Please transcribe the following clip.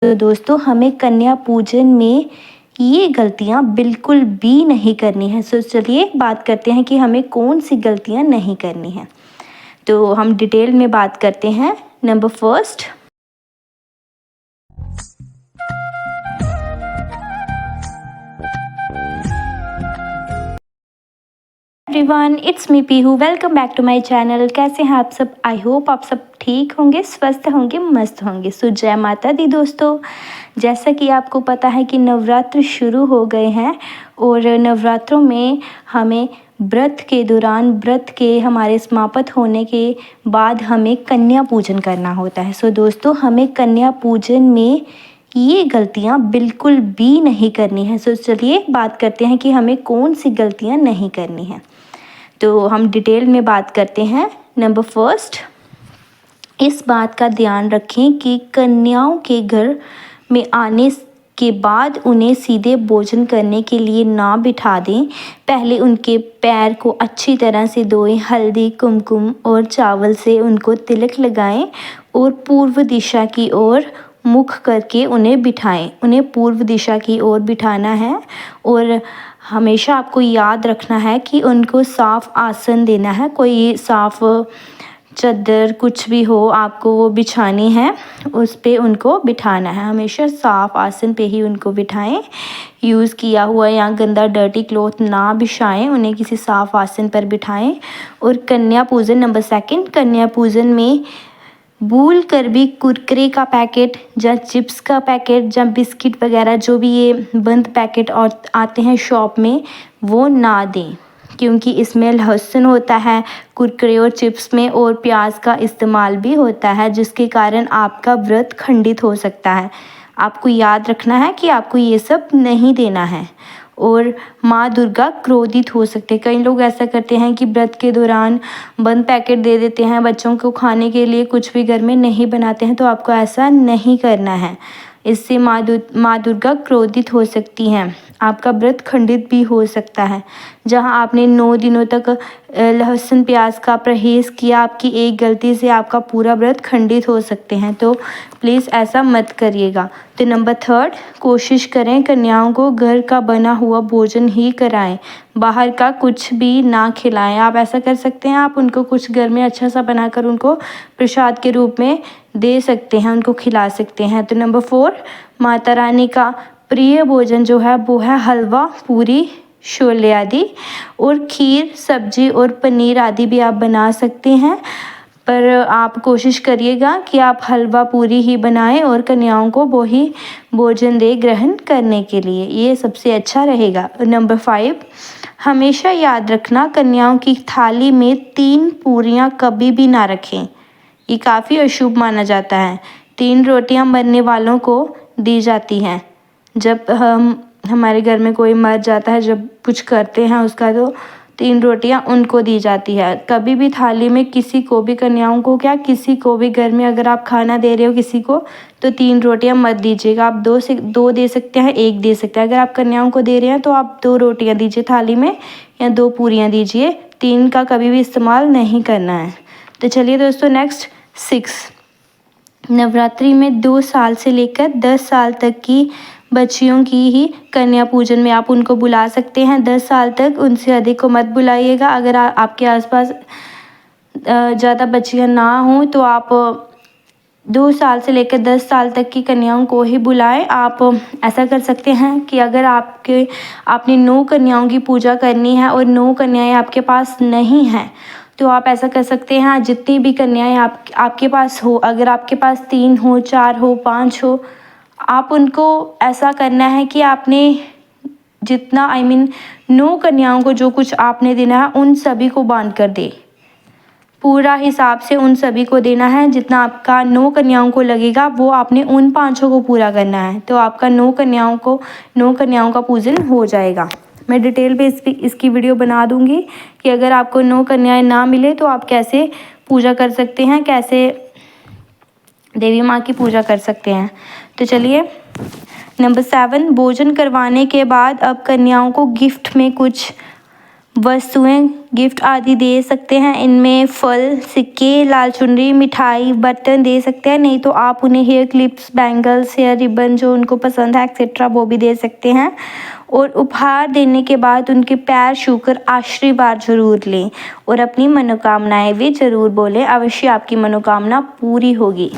तो दोस्तों हमें कन्या पूजन में ये गलतियाँ बिल्कुल भी नहीं करनी है। सो चलिए बात करते हैं कि हमें कौन सी गलतियाँ नहीं करनी है। तो हम डिटेल में बात करते हैं। Number first, everyone, it's me Pihu. Welcome back to my channel. कैसे हैं आप सब? आई होप आप सब ठीक होंगे, स्वस्थ होंगे, मस्त होंगे। सो जय माता दी दोस्तों। जैसा कि आपको पता है कि नवरात्र शुरू हो गए हैं और नवरात्रों में हमें व्रत के दौरान, व्रत के हमारे समाप्त होने के बाद हमें कन्या पूजन करना होता है। सो दोस्तों हमें कन्या पूजन में ये गलतियाँ बिल्कुल भी नहीं करनी है। सो चलिए बात करते हैं कि हमें कौन सी गलतियाँ नहीं करनी है। तो हम डिटेल में बात करते हैं। नंबर फर्स्ट, इस बात का ध्यान रखें कि कन्याओं के घर में आने के बाद उन्हें सीधे भोजन करने के लिए ना बिठा दें। पहले उनके पैर को अच्छी तरह से धोएं, हल्दी, कुमकुम और चावल से उनको तिलक लगाएं और पूर्व दिशा की ओर मुख करके उन्हें बिठाएं। उन्हें पूर्व दिशा की ओर बिठाना है और हमेशा आपको याद रखना है कि उनको साफ़ आसन देना है। कोई साफ़ चादर कुछ भी हो आपको वो बिछानी है, उस पे उनको बिठाना है। हमेशा साफ़ आसन पे ही उनको बिठाएं। यूज़ किया हुआ या गंदा डर्टी क्लॉथ ना बिछाएं, उन्हें किसी साफ़ आसन पर बिठाएं। और कन्या पूजन नंबर सेकंड, कन्या पूजन में भूल कर भी कुरकुरे का पैकेट या चिप्स का पैकेट या बिस्किट वगैरह जो भी ये बंद पैकेट और आते हैं शॉप में, वो ना दें, क्योंकि इसमें लहसुन होता है कुरकुरे और चिप्स में, और प्याज का इस्तेमाल भी होता है, जिसके कारण आपका व्रत खंडित हो सकता है। आपको याद रखना है कि आपको ये सब नहीं देना है। और माँ दुर्गा क्रोधित हो सकते हैं। कई लोग ऐसा करते हैं कि व्रत के दौरान बंद पैकेट दे देते हैं बच्चों को खाने के लिए, कुछ भी घर में नहीं बनाते हैं। तो आपको ऐसा नहीं करना है, इससे माँ दुर्गा क्रोधित हो सकती हैं, आपका व्रत खंडित भी हो सकता है। जहाँ आपने 9 दिनों तक लहसुन प्याज का परहेज़ किया, आपकी एक गलती से आपका पूरा व्रत खंडित हो सकते हैं। तो प्लीज़ ऐसा मत करिएगा। तो नंबर थर्ड, कोशिश करें कन्याओं को घर का बना हुआ भोजन ही कराएं, बाहर का कुछ भी ना खिलाएं। आप ऐसा कर सकते हैं, आप उनको कुछ घर में अच्छा सा बनाकर उनको प्रसाद के रूप में दे सकते हैं, उनको खिला सकते हैं। तो नंबर 4, माता रानी का प्रिय भोजन जो है वो है हलवा, पूरी, छोले आदि, और खीर, सब्जी और पनीर आदि भी आप बना सकते हैं। पर आप कोशिश करिएगा कि आप हलवा पूरी ही बनाएं और कन्याओं को वो ही भोजन दे ग्रहण करने के लिए, ये सबसे अच्छा रहेगा। नंबर 5, हमेशा याद रखना कन्याओं की थाली में 3 पूरियां कभी भी ना रखें, ये काफ़ी अशुभ माना जाता है। 3 रोटियां मरने वालों को दी जाती हैं। जब हमारे घर में कोई मर जाता है, जब कुछ करते हैं उसका, तो 3 रोटियां उनको दी जाती है। कभी भी थाली में किसी को भी, कन्याओं को क्या, किसी को भी घर में अगर आप खाना दे रहे हो किसी को, तो 3 रोटियां मत दीजिएगा। आप 2 दे सकते हैं, 1 दे सकते हैं। अगर आप कन्याओं को दे रहे हैं तो आप 2 रोटियां दीजिए थाली में या 2 पूरियां दीजिए, 3 का कभी भी इस्तेमाल नहीं करना है। तो चलिए दोस्तों, नेक्स्ट 6, नवरात्रि में 2 साल से लेकर 10 साल तक की बच्चियों की ही कन्या पूजन में आप उनको बुला सकते हैं। 10 साल तक, उनसे अधिक को मत बुलाइएगा। अगर आपके आसपास ज़्यादा बच्चियां ना हों तो आप 2 साल से लेकर 10 साल तक की कन्याओं को ही बुलाएं। आप ऐसा कर सकते हैं कि अगर आपने 9 कन्याओं की पूजा करनी है और 9 कन्याएं आपके पास नहीं हैं, तो आप ऐसा कर सकते हैं, जितनी भी कन्याएं आपके पास हो, अगर आपके पास 3 हो, 4 हो, 5 हो, आप उनको ऐसा करना है कि आपने जितना 9 कन्याओं को जो कुछ आपने देना है उन सभी को बांट कर दे। पूरा हिसाब से उन सभी को देना है। जितना आपका 9 कन्याओं को लगेगा वो आपने उन 5 को पूरा करना है। तो आपका 9 कन्याओं का पूजन हो जाएगा। मैं डिटेल पे इसकी वीडियो बना दूंगी कि अगर आपको 9 कन्याएं ना मिले तो आप कैसे पूजा कर सकते हैं, कैसे देवी माँ की पूजा कर सकते हैं। तो चलिए, नंबर 7, भोजन करवाने के बाद अब कन्याओं को गिफ्ट में कुछ वस्तुएं गिफ्ट आदि दे सकते हैं। इनमें फल, सिक्के, लाल चुनरी, मिठाई, बर्तन दे सकते हैं। नहीं तो आप उन्हें hair clips, bangles, hair ribbon जो उनको पसंद है एक्सेट्रा वो भी दे सकते हैं। और उपहार देने के बाद उनके पैर छूकर आशीर्वाद ज़रूर लें और अपनी मनोकामनाएं भी ज़रूर बोलें। अवश्य आपकी मनोकामना पूरी होगी।